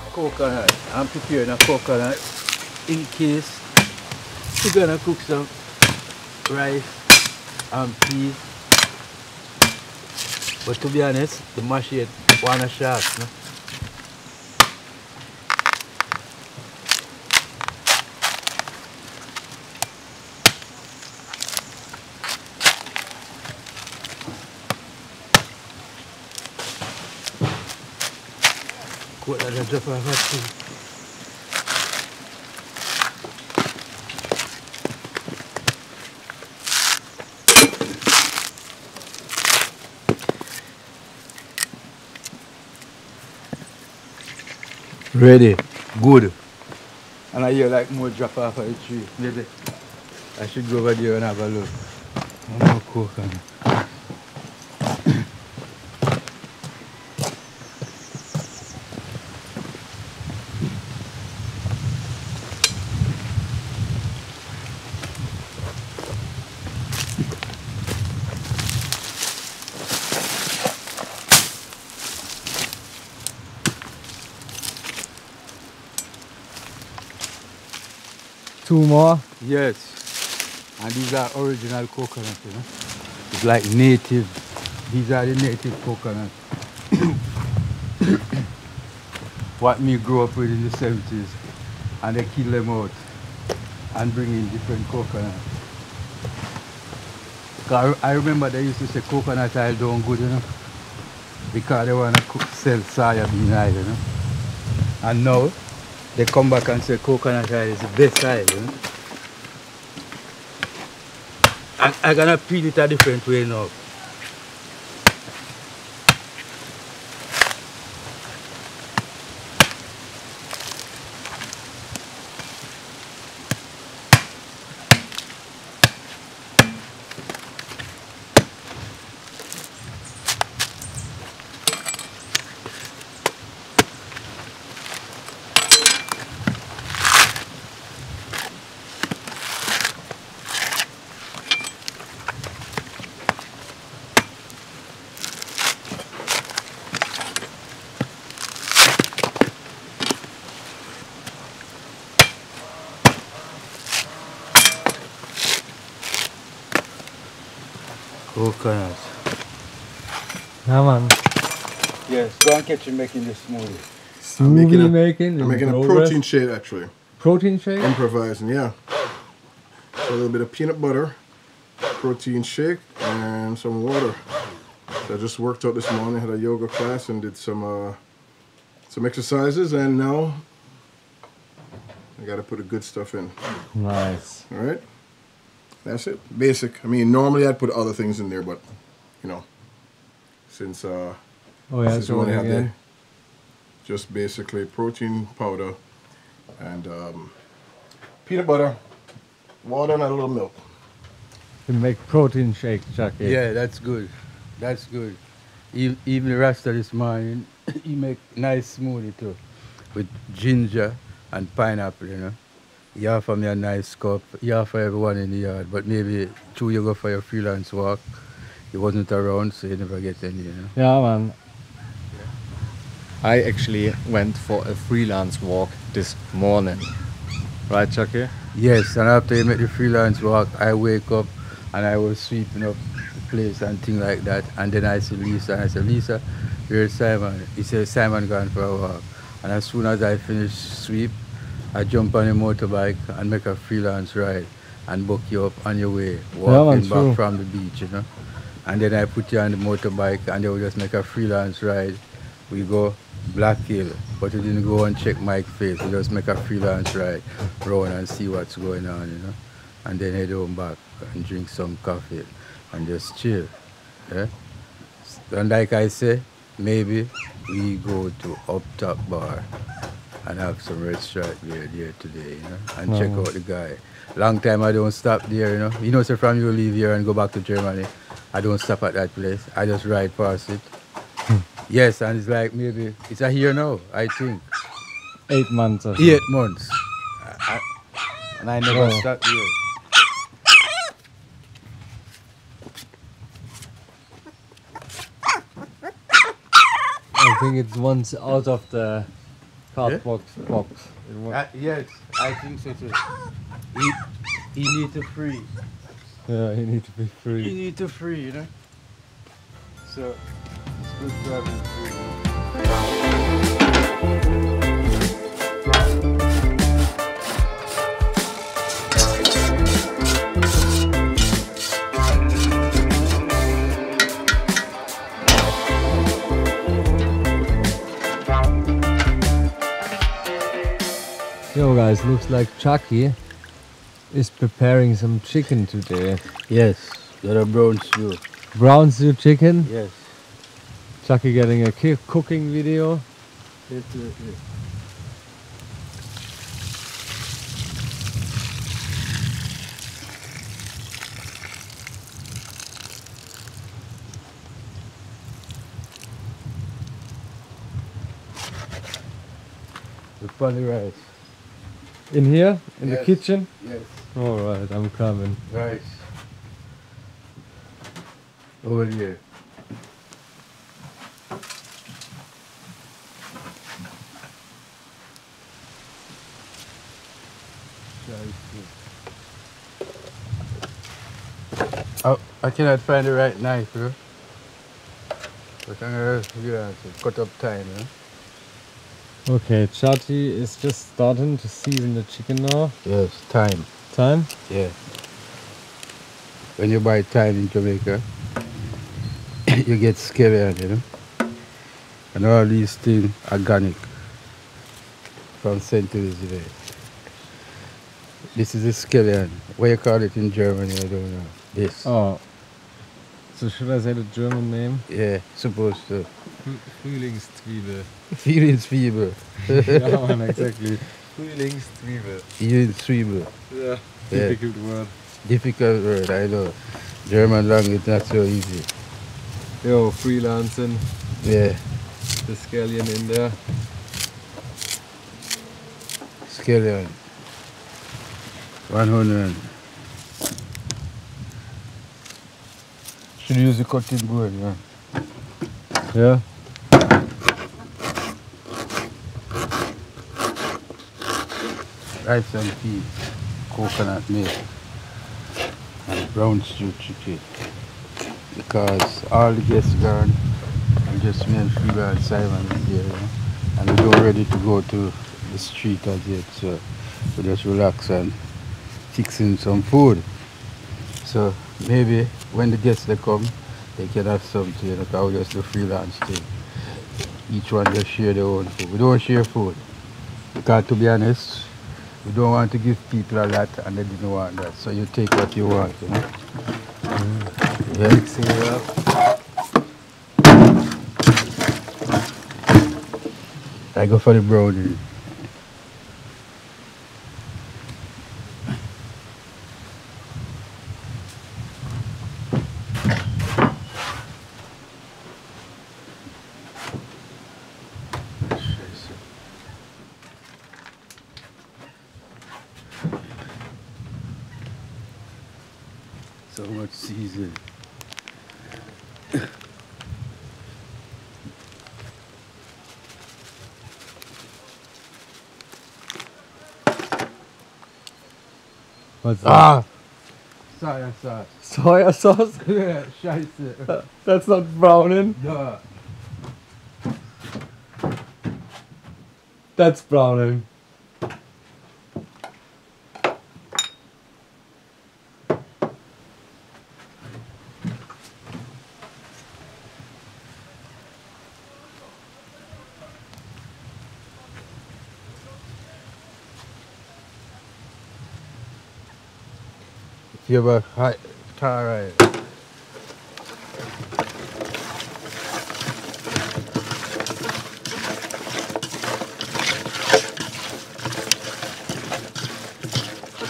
coconut. I'm preparing a coconut in case we're gonna cook some rice and peas. But to be honest, the machine wanna sharp, no? What are the drop of that too? Ready, good. And I hear like more drop off of the tree. Maybe I should go over there and have a look. One more coconut. Two more? Yes. And these are original coconut, you know. It's like native. These are the native coconut. What me grew up with in the 70s. And they kill them out and bring in different coconut. I remember they used to say coconut oil don't good, you know. Because they want to sell soya bean oil, you know. And now they come back and say coconut oil is the best oil, you know. I'm gonna peel it a different way now. Coconut. Yeah, man. Yes, go and catch you making the smoothie. I'm making a protein shake actually. Protein shake? Improvising, yeah. So a little bit of peanut butter, protein shake, and some water. So I just worked out this morning, had a yoga class and did some exercises, and now I gotta put the good stuff in. Nice. All right. That's it. Basic. I mean, normally I'd put other things in there, but you know, since oh yeah, since we only have the just basically protein powder and peanut butter, water, and a little milk. You make protein shake, Chucky. Yeah, that's good. That's good. Even the rest of this morning, you make nice smoothie too, with ginger and pineapple, you know. You offer me a nice cup. You offer everyone in the yard, but maybe two you go for your freelance walk. You wasn't around, so you never get any, you know. Yeah, man. I actually went for a freelance walk this morning. Right, Chucky? Yes, and after you make the freelance walk, I wake up and I was sweeping up the place and things like that. And then I see Lisa, and I said, Lisa, where's Simon? He said, Simon gone for a walk. And as soon as I finish sweep, I jump on a motorbike and make a freelance ride and book you up on your way, walking back from the beach, you know. And then I put you on the motorbike and they will just make a freelance ride. We go Black Hill, but we didn't go and check Mike's face. We just make a freelance ride, round and see what's going on, you know. And then head home back and drink some coffee and just chill. Yeah? And like I say, maybe we go to Up Top Bar and have some restaurant there today, you know, and check out the guy. Long time I don't stop there, you know. You know, so from you leave here and go back to Germany, I don't stop at that place. I just ride past it. Yes, and it's like maybe, it's a year now, I think. 8 months or so. 8 months. And I never stopped here. I think it's once out of the cardboard box. It was, Yes, I think so too. He need to free. yeah, you need to be He free. need to free, you know. So it's good to have him free. Yo guys, looks like Chucky is preparing some chicken today. Yes, got a brown stew. Brown stew chicken. Yes. Chucky getting a cooking video. Definitely. The funny rice. In here? In the Yes. kitchen? Yes. Alright, I'm coming. Rice. Over here. Oh, I cannot find the right knife, bro. But I'm gonna cut up time, you know? Okay, Chucky is just starting to season the chicken now. Yes, time. Time? Yeah. When you buy thyme in Jamaica, you get scallion, you know? And all these things organic from centuries today. This is a scallion. What you call it in Germany, I don't know. This. Oh. So should I say the German name? Yeah, supposed to. Frühlingszwiebel. Frühlingszwiebel. Yeah, man, exactly. Frühlingszwiebel. Frühlingszwiebel. Yeah. Yeah. Difficult word. Difficult word, I know. German language not so easy. Yo, freelancing. Yeah, The scallion in there. scallion. 100. Should use the cutting board, yeah. Yeah. Rice and peas, coconut milk, and brown stew chicken. Because all the guests gone, and just me and Phoebe and Simon is here, you know? And we don't ready to go to the street as yet, so we just relax and fixing some food. So maybe when the guests they come, they can have something, you know, because we just do freelance thing. Each one just share their own food. We don't share food. Because to be honest, we don't want to give people a lot and they didn't want that. So you take what you want, you know. Yeah. Mixing it up. I go for the brownie. So much season. What's that? Ah! Soya sauce. Soya sauce? Yeah, scheiße. That's not browning. Yeah. That's browning. You have a high tar right.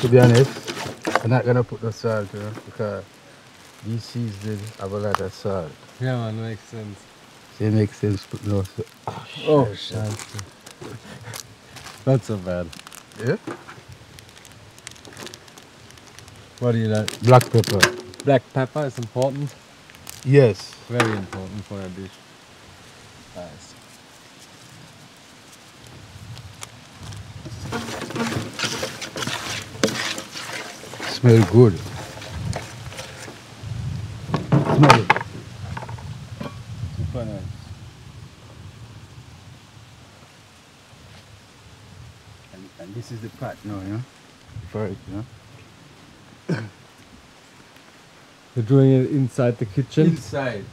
To be honest, I'm not gonna put the salt, you know, because these seasons have a lot of salt. Yeah, man, makes sense. So it makes sense to put no salt. Oh, shit. Not so bad. Yeah? What do you like? Black pepper. Black pepper is important. Yes. Very important for a dish. Nice. Smell good. Smell it. Super nice. And this is the pot now, you know? For it, you know? You're doing it inside the kitchen? Inside,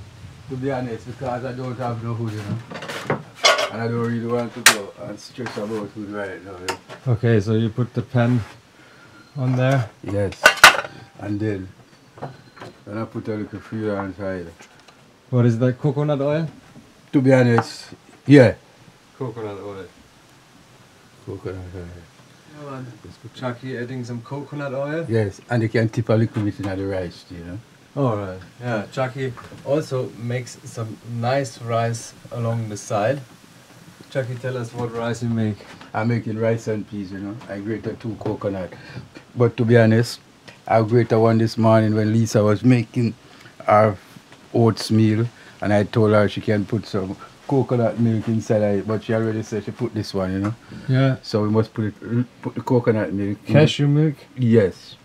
to be honest, because I don't have no food, you know? And I don't really want to go and stress about food right now, you know? Okay, so you put the pan on there? Yes. And then I put a little freelance oil. What is that, coconut oil? To be honest, yeah. Coconut oil. Coconut oil. Yeah, man. Chucky adding some coconut oil? Yes, and you can tip a little bit in the rice, you know. Alright, yeah. Chucky also makes some nice rice along the side. Chucky, tell us what rice you make. I'm making rice and peas, you know. I grated 2 coconut. But to be honest, I grated one this morning when Lisa was making our oats meal, and I told her she can put some coconut milk inside of it, but she already said she put this one, you know. Yeah. So we must put the coconut milk. Cashew milk? Yes.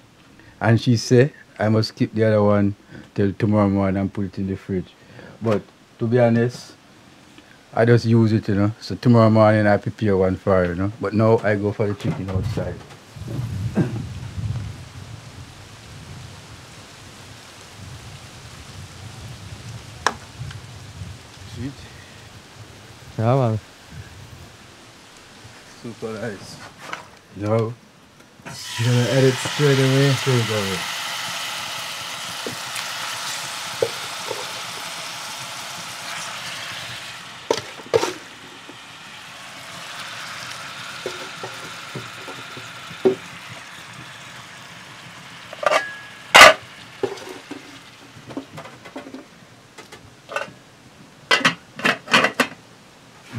And she said I must keep the other one till tomorrow morning and put it in the fridge. But to be honest, I just use it, you know. So tomorrow morning I prepare one for her, you know. But now I go for the chicken outside. Sweet. Yeah, man. Super nice. No. You're gonna add it straight away? Straight away.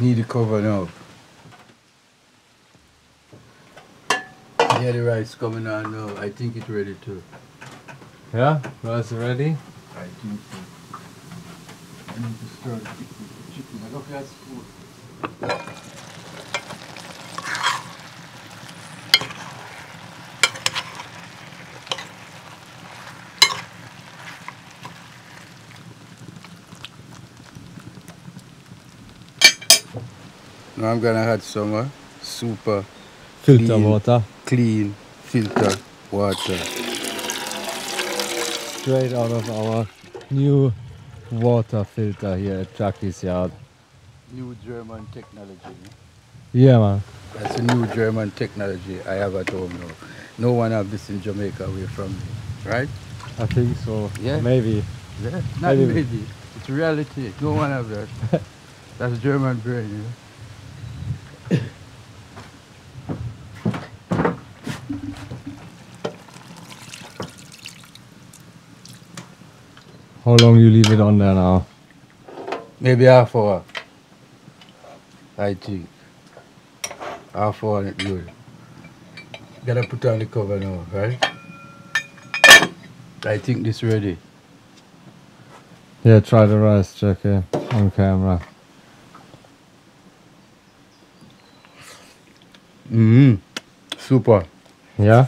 Need to cover now. Yeah, the rice coming on now. I think it's ready too. Yeah? Rice ready? I think so. I need to stir the chicken. Look at that. Now I'm gonna add some super Filter clean, water. clean filter water. Straight out of our new water filter here at Chucky's yard. New German technology. Yeah, man. That's a new German technology I have at home now. No one have this in Jamaica away from me, right? I think so. Yeah. Maybe. Yeah, not Maybe. maybe. It's reality. No one have that. That's German brain, you know. How long you leave it on there now? Maybe half hour. I think. Half hour and it's good. Gotta put on the cover now, right? I think this ready. Yeah, try the rice, Chucky, on camera. Super. Yeah?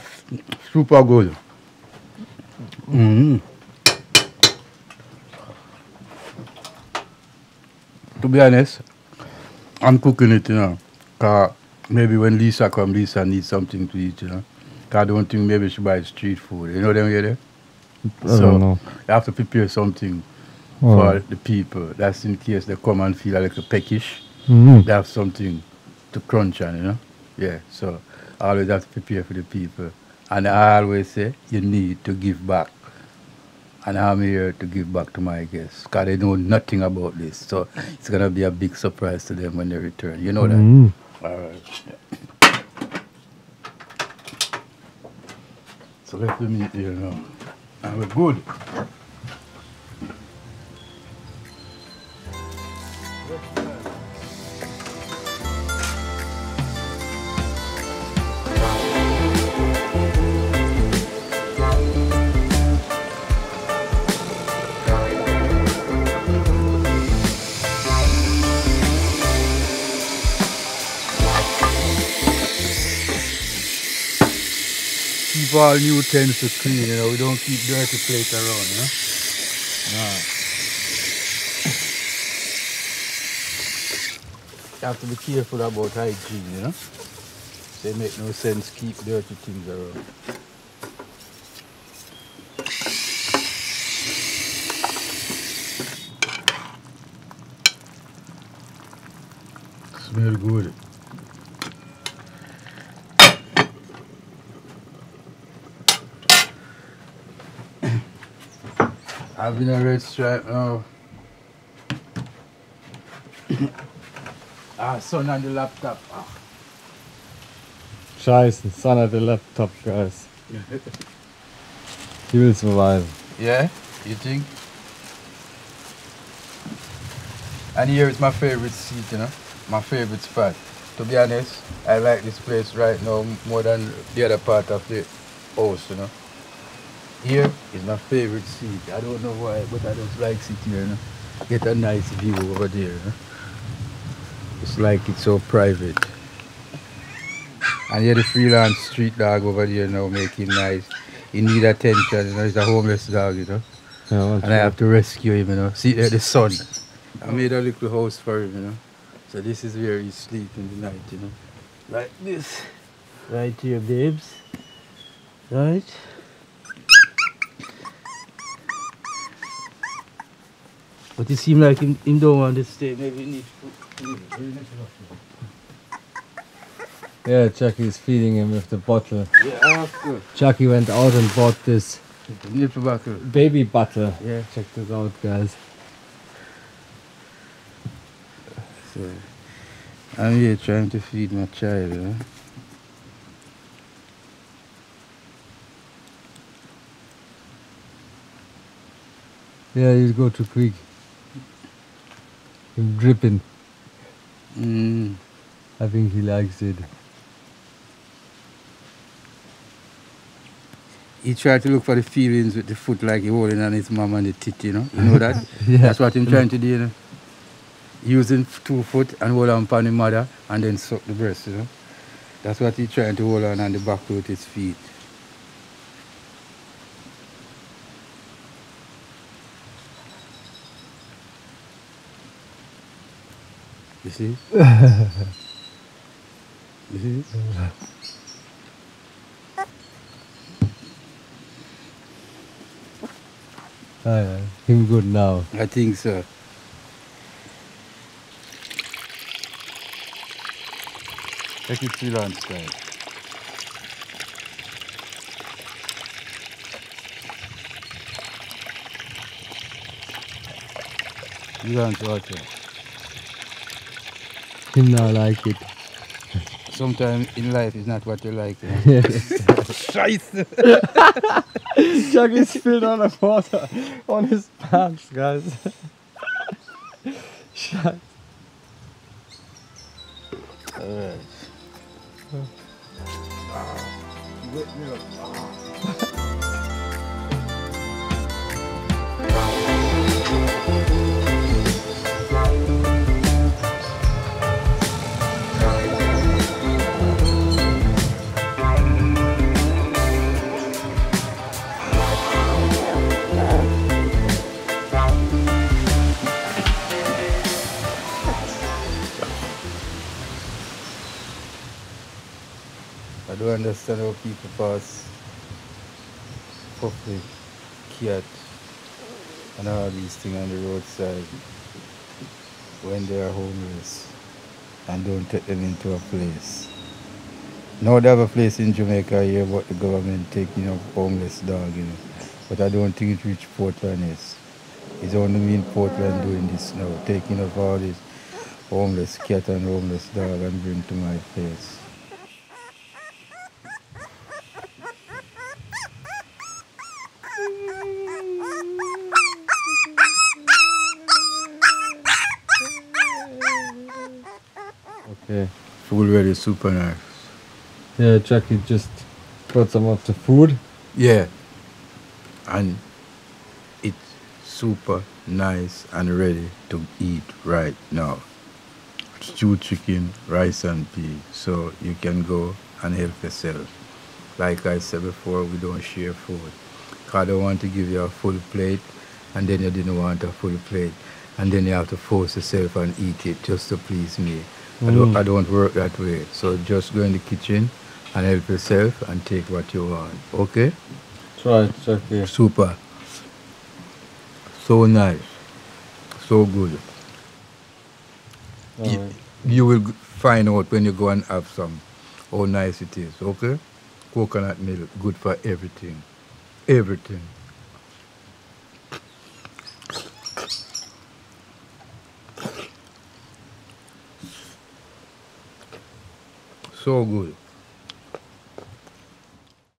Super good. To be honest, I'm cooking it, you know. Cause maybe when Lisa come, Lisa needs something to eat, you know. Cause I don't think maybe she buys street food. You know them here? I don't know. You have to prepare something Oh. for the people. That's in case they come and feel a little peckish. Mm-hmm. They have something to crunch on, you know. Yeah, so I always have to prepare for the people. And I always say, you need to give back. And I'm here to give back to my guests because they know nothing about this. So it's going to be a big surprise to them when they return. You know that? Mm. All right. So let them eat here now. And we're good. keep all new utensils clean, you know. We don't keep dirty plates around, you know. Nah. You have to be careful about hygiene, you know. So it make no sense keep dirty things around. Smell good. I've been a red stripe now. Son on the laptop. Scheiße, son of the laptop, guys. He will survive. Yeah, you think? And here is my favorite seat, you know. My favorite spot. To be honest, I like this place right now more than the other part of the house, you know. Here is my favorite seat. I don't know why, but I just like sitting here, you know. Get a nice view over there, you know. It's like it's so private. And here the freelance street dog over there now making nice. He need attention, you know. He's a homeless dog, you know. Yeah, And I have to rescue him, you know. See there the sun. I made a little house for him, you know. So this is where he sleeps in the night, you know. Like this. Right here, babes. Right? But it seems like him don't want to stay. Maybe he needs food. Yeah, Chucky is feeding him with the bottle. Yeah, I have to. Chucky went out and bought this Nipple buckle. baby bottle. Yeah. Check this out, guys. So, I'm here trying to feed my child, you know. Yeah, you go too quick. I'm dripping. I think he likes it. He tried to look for the feelings with the foot like he holding on his mom and the tit, you know. You know that? Yeah. That's what he's trying to do, you know. Using 2 foot and hold on upon the mother and then suck the breast, you know. That's what he's trying to hold on the back with his feet. You see? You see? Oh, yeah. Him good now. I think so. Take it freelance style. Freelance water. Him now like it. Sometimes in life is not what you like. You know? Scheiße! Chucky spilled all the water on his pants, guys. Shut. Alright. Wet me up. I don't understand how people pass puppy, cat, and all these things on the roadside when they are homeless and don't take them into a place. Now they have a place in Jamaica here about the government taking up homeless dog, you know. But I don't think it reached Portland is. It's only me in Portland doing this now, taking up all this homeless cat and homeless dog and bring to my place. Okay. Food ready, super nice. Yeah, Chucky just got some of the food. Yeah. And it's super nice and ready to eat right now. Stewed chicken, rice and peas. So you can go and help yourself. Like I said before, we don't share food. 'Cause I don't want to give you a full plate and then you didn't want a full plate. And then you have to force yourself and eat it just to please me. I don't work that way. So just go in the kitchen and help yourself and take what you want. Okay? Try it, Chucky. Super. So nice. So good. Alright. You will find out when you go and have some how nice it is. Okay? Coconut milk, good for everything. Everything. So good.